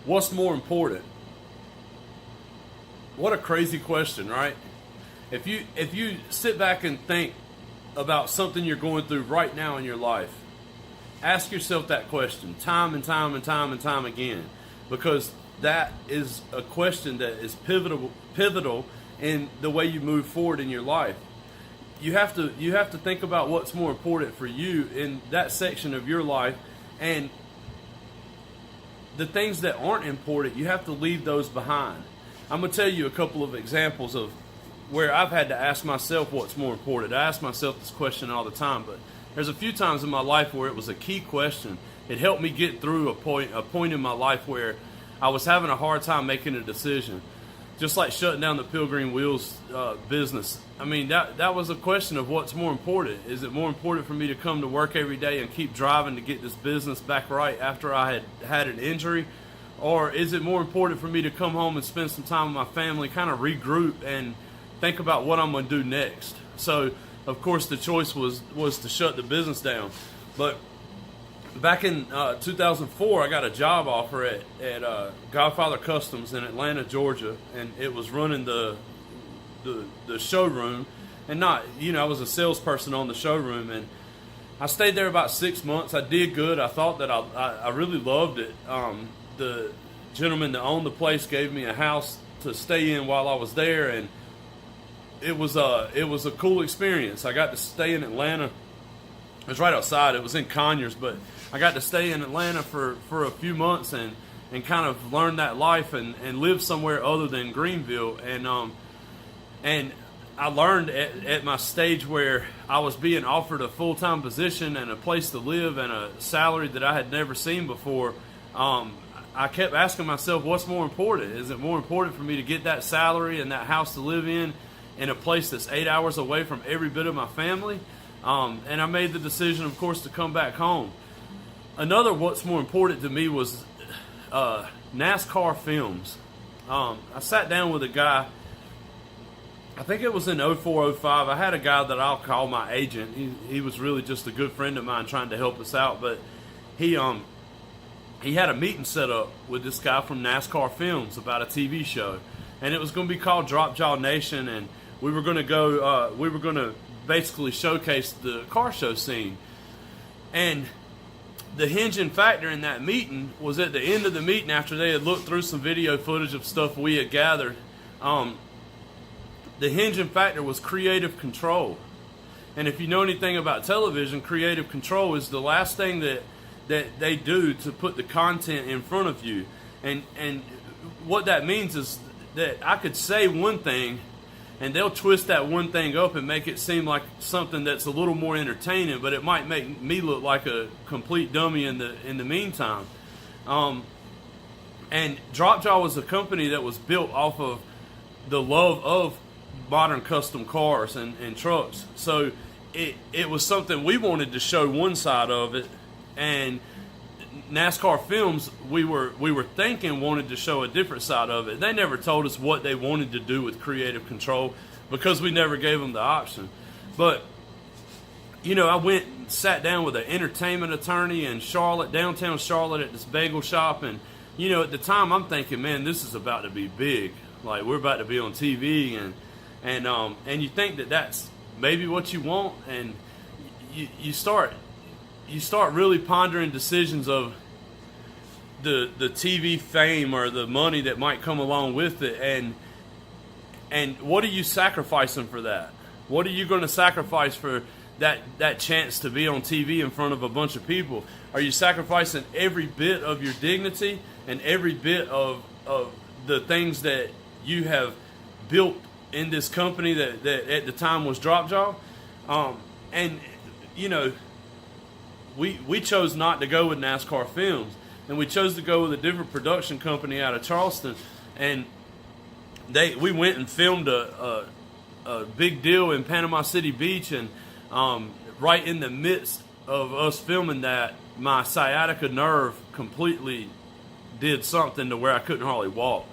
What's more important? What a crazy question, right? If you sit back and think about something you're going through right now in your life, ask yourself that question time and time and time and time again, because that is a question that is pivotal in the way you move forward in your life. You have to think about what's more important for you in that section of your life, and the things that aren't important, you have to leave those behind. I'm going to tell you a couple of examples of where I've had to ask myself what's more important. I ask myself this question all the time, but there's a few times in my life where it was a key question. It helped me get through a point in my life where I was having a hard time making a decision. Just like shutting down the Pilgreen Wheels business. I mean, that was a question of what's more important. Is it more important for me to come to work every day and keep driving to get this business back right after I had had an injury? Or is it more important for me to come home and spend some time with my family, kind of regroup and think about what I'm going to do next? So, of course, the choice was to shut the business down. But back in 2004, I got a job offer at Godfather Customs in Atlanta, Georgia, and it was running the showroom, and not, I was a salesperson on the showroom, and I stayed there about 6 months. I did good. I thought that I really loved it. The gentleman that owned the place gave me a house to stay in while I was there, and it was a cool experience. I got to stay in Atlanta. It was right outside. It was in Conyers, but I got to stay in Atlanta for a few months and kind of learn that life and live somewhere other than Greenville. And I learned at my stage where I was being offered a full-time position and a place to live and a salary that I had never seen before. I kept asking myself, what's more important? Is it more important for me to get that salary and that house to live in a place that's 8 hours away from every bit of my family? And I made the decision, of course, to come back home. Another what's more important to me was NASCAR films. I sat down with a guy, I think it was in 04, 05. I had a guy that I'll call my agent. He was really just a good friend of mine trying to help us out. But he had a meeting set up with this guy from NASCAR Films about a TV show. And it was going to be called Drop Jaw Nation. And we were going to basically showcase the car show scene. And the hinging factor in that meeting was at the end of the meeting, after they had looked through some video footage of stuff we had gathered, the hinging factor was creative control. And if you know anything about television, creative control is the last thing that they do to put the content in front of you. And what that means is that I could say one thing, and they'll twist that one thing up and make it seem like something that's a little more entertaining, but it might make me look like a complete dummy in the meantime. And Drop Jaw was a company that was built off of the love of modern custom cars and trucks. So it was something we wanted to show one side of it, and NASCAR Films, we were thinking wanted to show a different side of it. They never told us what they wanted to do with creative control because we never gave them the option. But I went and sat down with an entertainment attorney in Charlotte, downtown Charlotte, at this bagel shop, and at the time I'm thinking, man, this is about to be big. Like, we're about to be on TV, and you think that that's maybe what you want, and you start really pondering decisions of the TV fame or the money that might come along with it, and what are you sacrificing for that? What are you going to sacrifice for that chance to be on TV in front of a bunch of people? Are you sacrificing every bit of your dignity and every bit of the things that you have built in this company that at the time was Drop Jaw? We chose not to go with NASCAR Films, and we chose to go with a different production company out of Charleston. And we went and filmed a big deal in Panama City Beach, and right in the midst of us filming that, my sciatica nerve completely did something to where I couldn't hardly walk.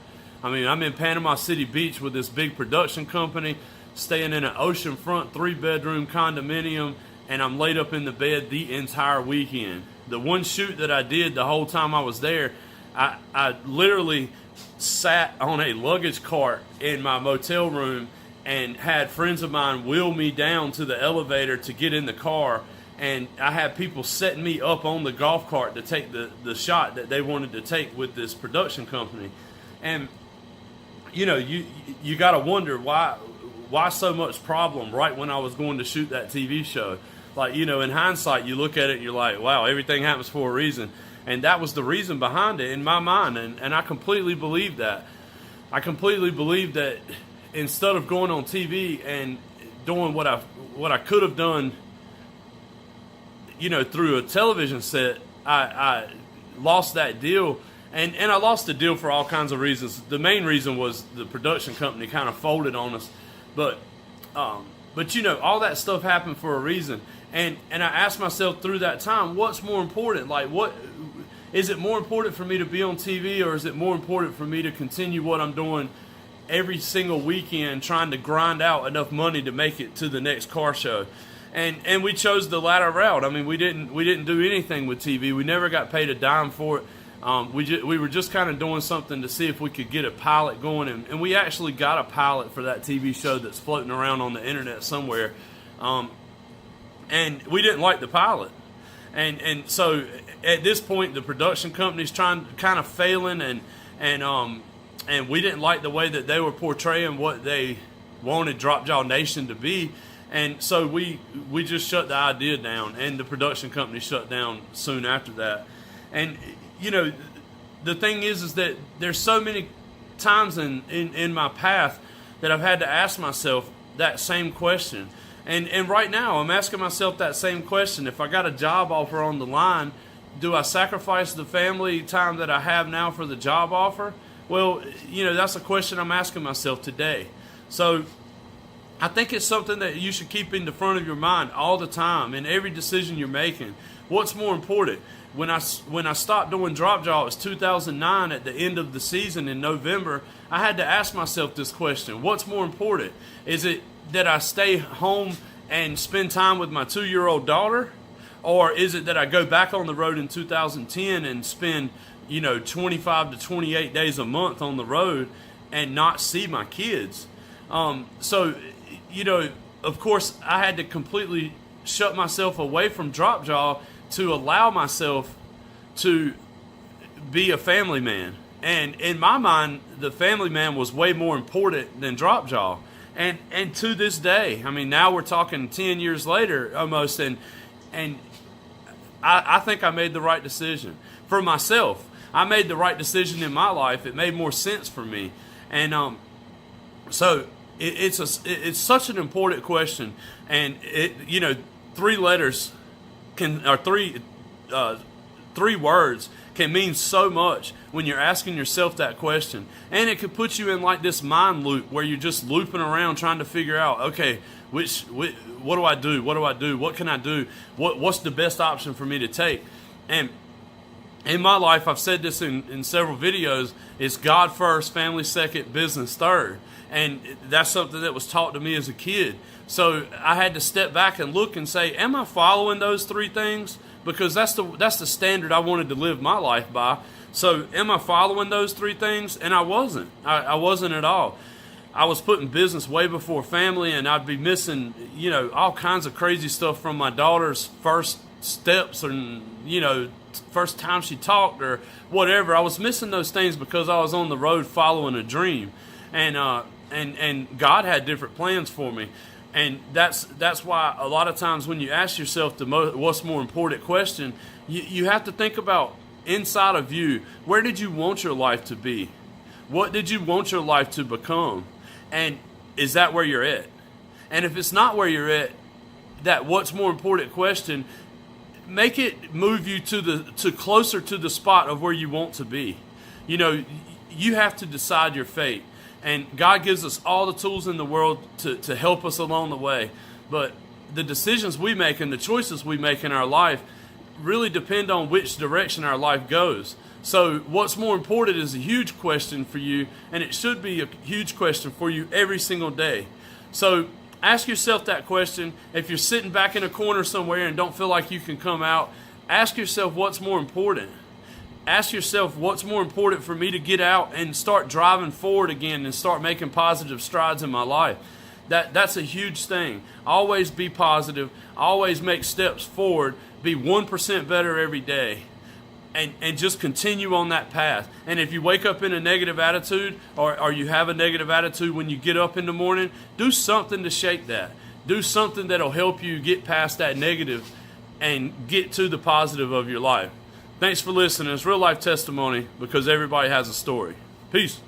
I mean, I'm in Panama City Beach with this big production company, staying in an oceanfront 3-bedroom condominium, and I'm laid up in the bed the entire weekend. The one shoot that I did the whole time I was there, I literally sat on a luggage cart in my motel room and had friends of mine wheel me down to the elevator to get in the car. And I had people setting me up on the golf cart to take the shot that they wanted to take with this production company. And, you know, you got to wonder why so much problem right when I was going to shoot that TV show. Like, you know, in hindsight, you look at it and you're like, wow, everything happens for a reason. And that was the reason behind it in my mind. And I completely believe that. I completely believe that instead of going on TV and doing what I could have done, you know, through a television set, I lost that deal. And I lost the deal for all kinds of reasons. The main reason was the production company kind of folded on us. But you know, all that stuff happened for a reason. And I asked myself through that time, what's more important? Like, what is it more important for me to be on TV, or is it more important for me to continue what I'm doing every single weekend, trying to grind out enough money to make it to the next car show? And we chose the latter route. I mean, we didn't do anything with TV. We never got paid a dime for it. We were just kind of doing something to see if we could get a pilot going, and we actually got a pilot for that TV show that's floating around on the internet somewhere. And we didn't like the pilot, and so at this point the production company's kind of failing, and we didn't like the way that they were portraying what they wanted Drop Jaw Nation to be. And so we just shut the idea down, and the production company shut down soon after that. And, you know, the thing is that there's so many times in my path that I've had to ask myself that same question. And right now I'm asking myself that same question. If I got a job offer on the line, do I sacrifice the family time that I have now for the job offer? Well, you know, that's a question I'm asking myself today. So I think it's something that you should keep in the front of your mind all the time in every decision you're making. What's more important? When I stopped doing Drop Jaw, it was 2009 at the end of the season in November. I had to ask myself this question. What's more important? Is it that I stay home and spend time with my 2-year-old daughter? Or is it that I go back on the road in 2010 and spend, you know, 25 to 28 days a month on the road and not see my kids? So, you know, of course, I had to completely shut myself away from Drop Jaw to allow myself to be a family man. And in my mind, the family man was way more important than Drop Jaw. And to this day, I mean, now we're talking 10 years later almost, and I think I made the right decision. For myself, I made the right decision in my life. It made more sense for me. And so it's such an important question. And it, you know, 3 letters or three words can mean so much when you're asking yourself that question. And it could put you in like this mind loop where you're just looping around trying to figure out, okay, what do I do? What do I do? What can I do? What's the best option for me to take? And in my life, I've said this in several videos, it's God first, family second, business third. And that's something that was taught to me as a kid. So I had to step back and look and say, am I following those 3 things? Because that's the standard I wanted to live my life by. So am I following those 3 things? And I wasn't. I wasn't at all. I was putting business way before family, and I'd be missing, you know, all kinds of crazy stuff from my daughter's first steps and, you know, first time she talked or whatever. I was missing those things because I was on the road following a dream. And God had different plans for me. And that's why a lot of times when you ask yourself what's more important question, you have to think about inside of you, where did you want your life to be? What did you want your life to become? And is that where you're at? And if it's not where you're at, that what's more important question, make it move you to closer to the spot of where you want to be. You know, you have to decide your fate. And God gives us all the tools in the world to help us along the way. But the decisions we make and the choices we make in our life really depend on which direction our life goes. So what's more important is a huge question for you, and it should be a huge question for you every single day. So ask yourself that question. If you're sitting back in a corner somewhere and don't feel like you can come out, ask yourself what's more important. Ask yourself, what's more important for me to get out and start driving forward again and start making positive strides in my life? That's a huge thing. Always be positive. Always make steps forward. Be 1% better every day. And just continue on that path. And if you wake up in a negative attitude, or you have a negative attitude when you get up in the morning, do something to shake that. Do something that'll help you get past that negative and get to the positive of your life. Thanks for listening. It's real life testimony, because everybody has a story. Peace.